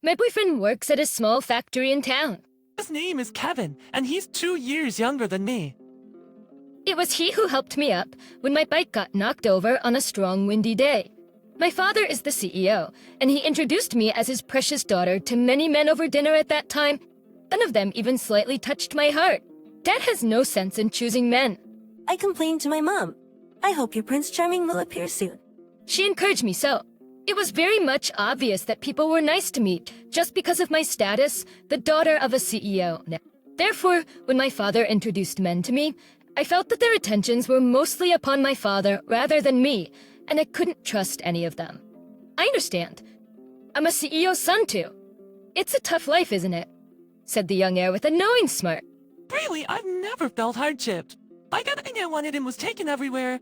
My boyfriend works at a small factory in town. His name is Kevin, and he's 2 years younger than me. It was he who helped me up when my bike got knocked over on a strong, windy day. My father is the CEO, and he introduced me as his precious daughter to many men over dinner at that time. None of them even slightly touched my heart. Dad has no sense in choosing men. I complained to my mom. I hope your Prince Charming will appear soon. She encouraged me so. It was very much obvious that people were nice to me just because of my status, the daughter of a CEO. Therefore, when my father introduced men to me, I felt that their attentions were mostly upon my father rather than me, and I couldn't trust any of them. I understand. I'm a CEO's son too. It's a tough life, isn't it? Said the young heir with a knowing smirk. Really, I've never felt hardship. I got everything I wanted and was taken everywhere.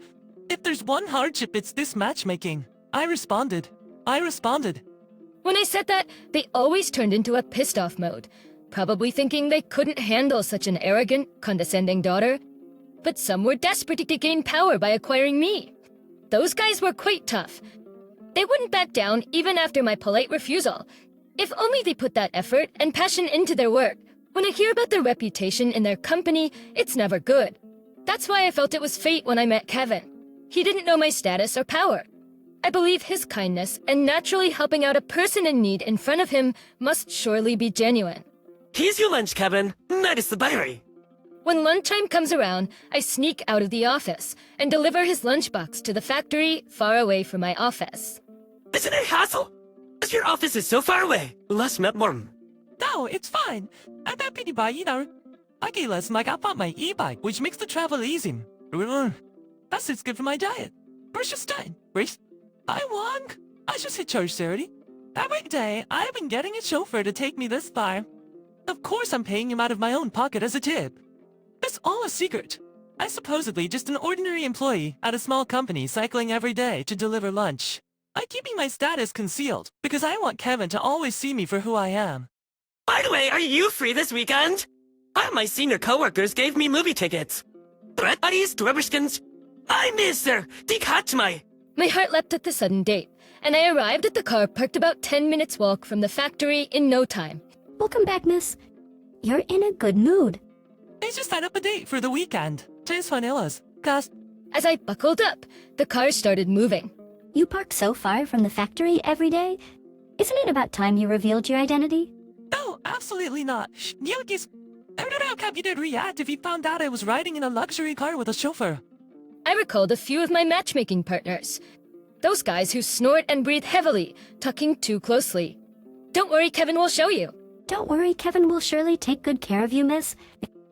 If there's one hardship, it's this matchmaking. I responded. When I said that, they always turned into a pissed-off mode, probably thinking they couldn't handle such an arrogant, condescending daughter. But some were desperate to gain power by acquiring me. Those guys were quite tough. They wouldn't back down even after my polite refusal. If only they put that effort and passion into their work. When I hear about their reputation in their company, it's never good. That's why I felt it was fate when I met Kevin. He didn't know my status or power. I believe his kindness and naturally helping out a person in need in front of him must surely be genuine. Here's your lunch, Kevin. Notice the diary. When lunchtime comes around, I sneak out of the office and deliver his lunchbox to the factory far away from my office. Isn't it a hassle? Your office is so far away. Less met more. No, it's fine. I'm happy to buy either. I bought my e-bike, which makes the travel easy. Plus, it's good for my diet. Where's your stein? I just hit charge Saturday. Every day, I've been getting a chauffeur to take me this far. Of course, I'm paying him out of my own pocket as a tip. It's all a secret. I'm supposedly just an ordinary employee at a small company cycling every day to deliver lunch. I'm keeping my status concealed because I want Kevin to always see me for who I am. By the way, are you free this weekend? All my senior coworkers gave me movie tickets. Bread buddies, Retributions. I miss her. Die Katmai. My heart leapt at the sudden date, and I arrived at the car parked about 10 minutes walk from the factory in no time. Welcome back, miss. You're in a good mood. I just set up a date for the weekend. Tres vanillas. Cast. As I buckled up, the car started moving. You park so far from the factory every day? Isn't it about time you revealed your identity? No, absolutely not. Yogis. I don't know how Cap did react if he found out I was riding in a luxury car with a chauffeur. I recalled a few of my matchmaking partners. Those guys who snort and breathe heavily, tucking too closely. Don't worry, Kevin will show you. Don't worry, Kevin will surely take good care of you, miss.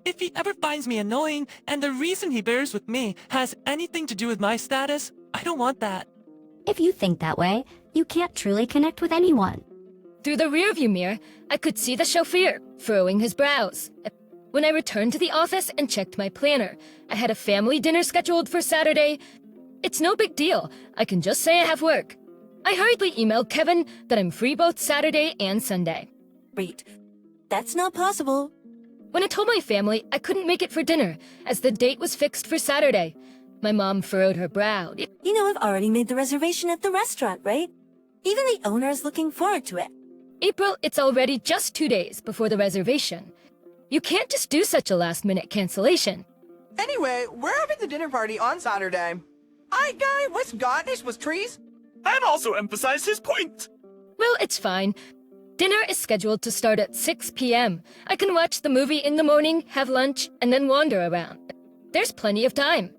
If he ever finds me annoying, and the reason he bears with me has anything to do with my status, I don't want that. If you think that way, you can't truly connect with anyone. Through the rearview mirror, I could see the chauffeur, furrowing his brows. When I returned to the office and checked my planner, I had a family dinner scheduled for Saturday. It's no big deal. I can just say I have work. I hurriedly emailed Kevin that I'm free both Saturday and Sunday. Wait, that's not possible. When I told my family I couldn't make it for dinner, as the date was fixed for Saturday, my mom furrowed her brow. You know I've already made the reservation at the restaurant, right? Even the owner is looking forward to it. April, it's already just 2 days before the reservation. You can't just do such a last-minute cancellation. Anyway, we're having the dinner party on Saturday. I guy, what's goddess was trees? And also emphasize his point. Well, it's fine. Dinner is scheduled to start at 6 p.m. I can watch the movie in the morning, have lunch, and then wander around. There's plenty of time.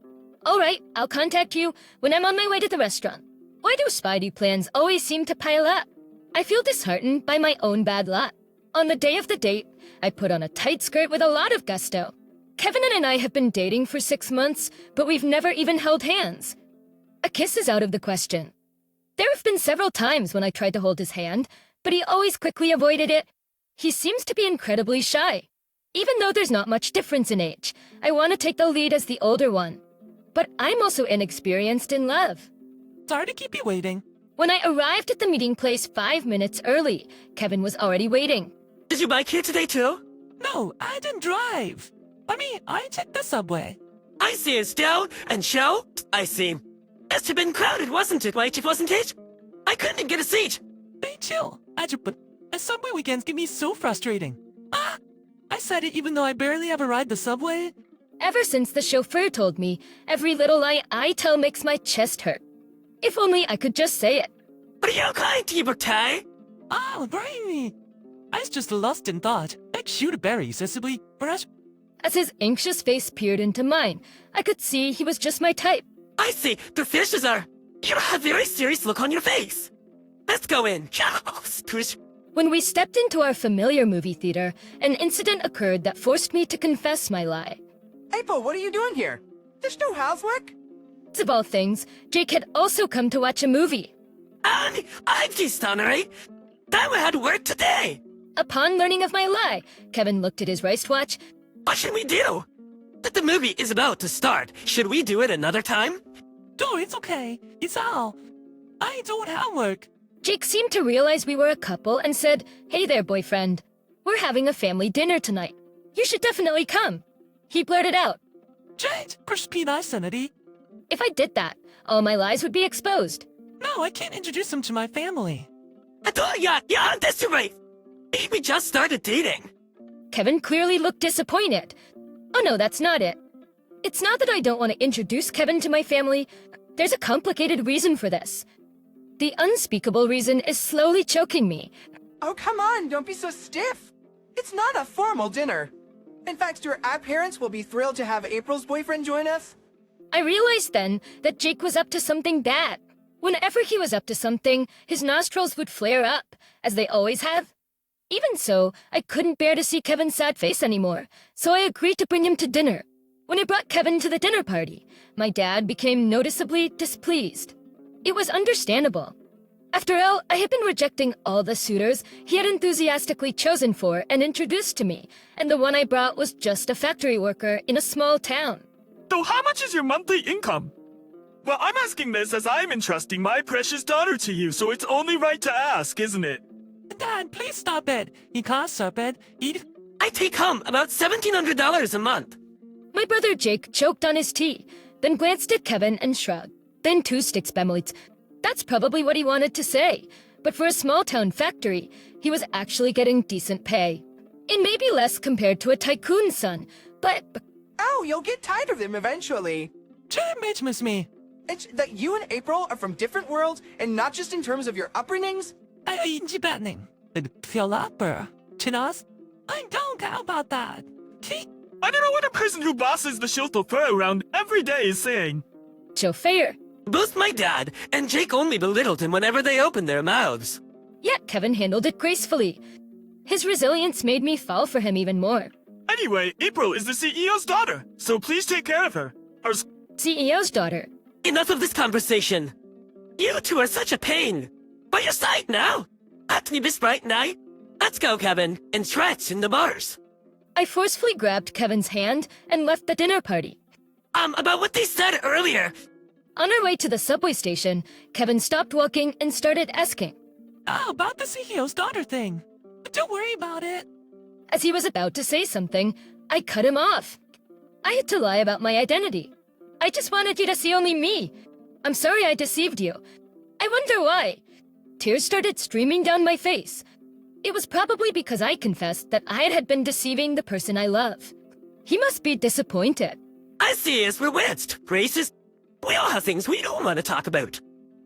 All right, I'll contact you when I'm on my way to the restaurant. Why do Spidey plans always seem to pile up? I feel disheartened by my own bad luck. On the day of the date, I put on a tight skirt with a lot of gusto. Kevin and I have been dating for 6 months, but we've never even held hands. A kiss is out of the question. There have been several times when I tried to hold his hand, but he always quickly avoided it. He seems to be incredibly shy. Even though there's not much difference in age, I want to take the lead as the older one. But I'm also inexperienced in love. Sorry to keep you waiting. When I arrived at the meeting place 5 minutes early, Kevin was already waiting. Did you bike here today too? No, I didn't drive. I took the subway. I see it's down and show. I see. Must have been crowded, wasn't it, wasn't it? I couldn't even get a seat. Hey, chill. And subway weekends can be so frustrating. Ah! I said it even though I barely ever ride the subway. Ever since the chauffeur told me, every little lie I tell makes my chest hurt. If only I could just say it. Are you okay, T-Bertai? Ah, brainy! I just lost in thought. Like shoot a berry, sensibly, perhaps. As his anxious face peered into mine, I could see he was just my type. I see. The fishes are... You have a very serious look on your face. Let's go in. Push. When we stepped into our familiar movie theater, an incident occurred that forced me to confess my lie. April, what are you doing here? There's no housework. Of all things, Jake had also come to watch a movie. And I'm T-Stunnery. That we had work today. Upon learning of my lie, Kevin looked at his wristwatch. What should we do? That the movie is about to start. Should we do it another time? No, it's okay. It's all. I ain't doing homework. Jake seemed to realize we were a couple and said, "Hey there, boyfriend. We're having a family dinner tonight. You should definitely come." He blurted out. Jade, push penile sanity. If I did that, all my lies would be exposed. No, I can't introduce him to my family. Yeah, that's right. We just started dating. Kevin clearly looked disappointed. Oh no, that's not it. It's not that I don't want to introduce Kevin to my family. There's a complicated reason for this. The unspeakable reason is slowly choking me. Oh, come on, don't be so stiff. It's not a formal dinner. In fact, your parents will be thrilled to have April's boyfriend join us. I realized then that Jake was up to something bad. Whenever he was up to something, his nostrils would flare up, as they always have. Even so, I couldn't bear to see Kevin's sad face anymore, so I agreed to bring him to dinner. When I brought Kevin to the dinner party, my dad became noticeably displeased. It was understandable. After all, I had been rejecting all the suitors he had enthusiastically chosen for and introduced to me, and the one I brought was just a factory worker in a small town. So how much is your monthly income? Well, I'm asking this as I'm entrusting my precious daughter to you, so it's only right to ask, isn't it? Dad, please stop it. You can't stop it. I take home about $1,700 a month. My brother Jake choked on his tea, then glanced at Kevin and shrugged. Then two sticks bemoits. That's probably what he wanted to say, but for a small-town factory, he was actually getting decent pay. It may be less compared to a tycoon's son, but... Oh, you'll get tired of them eventually. Jim, miss me. It's that you and April are from different worlds, and not just in terms of your upbringings. Hindi batning. Fiolapper. Chinas? I don't care about that. I don't know what a person who bosses the chauffeur around every day is saying. Chauffeur. Both my dad and Jake only belittled him whenever they opened their mouths. Yet Kevin handled it gracefully. His resilience made me fall for him even more. Anyway, April is the CEO's daughter, so please take care of her. Or CEO's daughter. Enough of this conversation. You two are such a pain. By your side now. At me this right now. Let's go, Kevin, and stretch in the bars. I forcefully grabbed Kevin's hand and left the dinner party. About what they said earlier. On our way to the subway station, Kevin stopped walking and started asking. Oh, about the CEO's daughter thing. But don't worry about it. As he was about to say something, I cut him off. I had to lie about my identity. I just wanted you to see only me. I'm sorry I deceived you. I wonder why. Tears started streaming down my face. It was probably because I confessed that I had been deceiving the person I love. He must be disappointed. I see us, we're wedged. Racist. We all have things we don't want to talk about.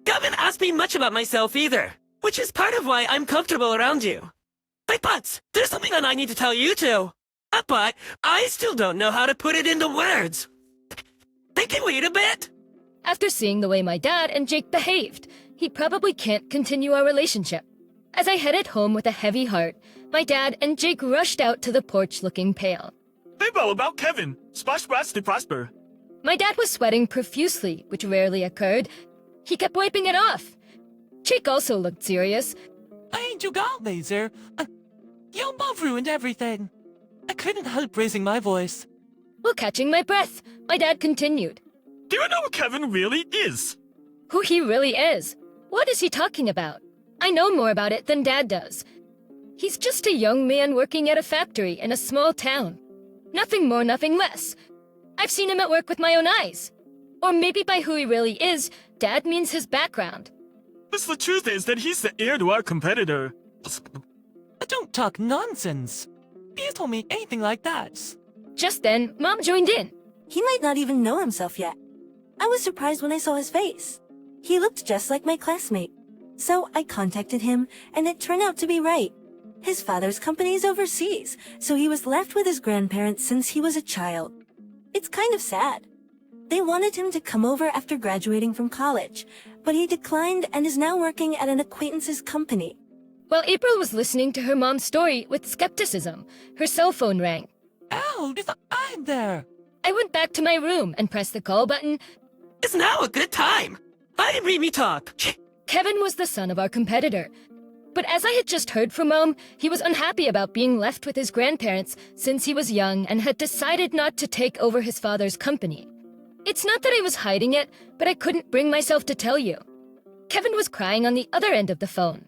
You haven't asked me much about myself either, which is part of why I'm comfortable around you. But there's something that I need to tell you too. But I still don't know how to put it into words. They can wait a bit. After seeing the way my dad and Jake behaved, he probably can't continue our relationship. As I headed home with a heavy heart, my dad and Jake rushed out to the porch looking pale. Bimbo about Kevin. Splash brats to prosper. My dad was sweating profusely, which rarely occurred. He kept wiping it off. Jake also looked serious. I ain't you got laser. You both ruined everything. I couldn't help raising my voice. While catching my breath, my dad continued. Do you know who Kevin really is? Who he really is? What is he talking about? I know more about it than Dad does. He's just a young man working at a factory in a small town. Nothing more, nothing less. I've seen him at work with my own eyes. Or maybe by who he really is, Dad means his background. But the truth is that he's the heir to our competitor. talk nonsense. He told me anything like that. Just then, Mom joined in. He might not even know himself yet. I was surprised when I saw his face. He looked just like my classmate. So I contacted him, and it turned out to be right. His father's company is overseas, so he was left with his grandparents since he was a child. It's kind of sad. They wanted him to come over after graduating from college, but he declined and is now working at an acquaintance's company. While April was listening to her mom's story with skepticism, her cell phone rang. Ow, there's an eye there. I went back to my room and pressed the call button. It's now a good time. I read me talk. Kevin was the son of our competitor. But as I had just heard from Mom, he was unhappy about being left with his grandparents since he was young and had decided not to take over his father's company. It's not that I was hiding it, but I couldn't bring myself to tell you. Kevin was crying on the other end of the phone.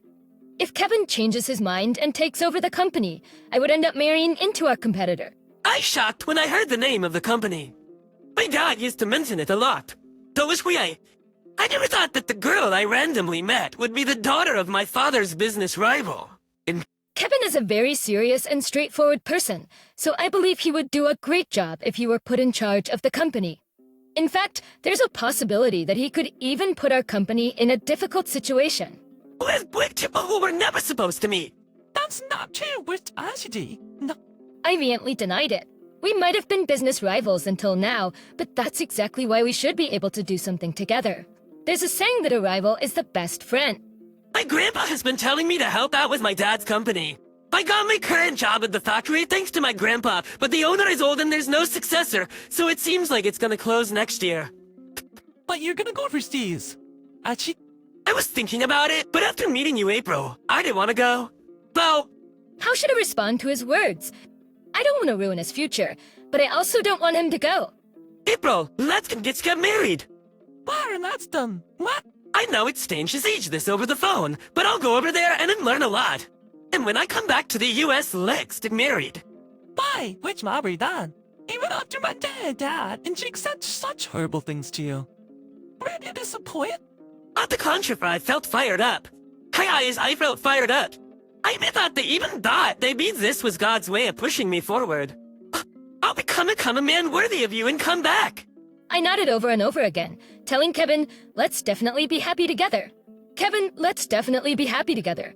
If Kevin changes his mind and takes over the company, I would end up marrying into our competitor. I shocked when I heard the name of the company. My dad used to mention it a lot. So was we. I never thought that the girl I randomly met would be the daughter of my father's business rival. Kevin is a very serious and straightforward person, so I believe he would do a great job if he were put in charge of the company. In fact, there's a possibility that he could even put our company in a difficult situation. With people who were never supposed to meet. That's not true. We're tragedy. No. I vehemently denied it. We might have been business rivals until now, but that's exactly why we should be able to do something together. There's a saying that a rival is the best friend. My grandpa has been telling me to help out with my dad's company. I got my current job at the factory thanks to my grandpa, but the owner is old and there's no successor, so it seems like it's gonna close next year. But you're gonna go overseas. Actually, I was thinking about it, but after meeting you, April, I didn't want to go. Well, How should I respond to his words? I don't want to ruin his future, but I also don't want him to go. April, let's get married. Byron, that's done. What? I know it's strange to say this over the phone, but I'll go over there and learn a lot. And when I come back to the US, let's get married. Why? Which Mabry dad? Even after my dad, and she said such horrible things to you. Were you disappointed? On the contrary, I felt fired up. I felt fired up. I thought they even thought maybe this was God's way of pushing me forward. I'll become a man worthy of you and come back. I nodded over and over again, telling Kevin, let's definitely be happy together. Kevin, let's definitely be happy together.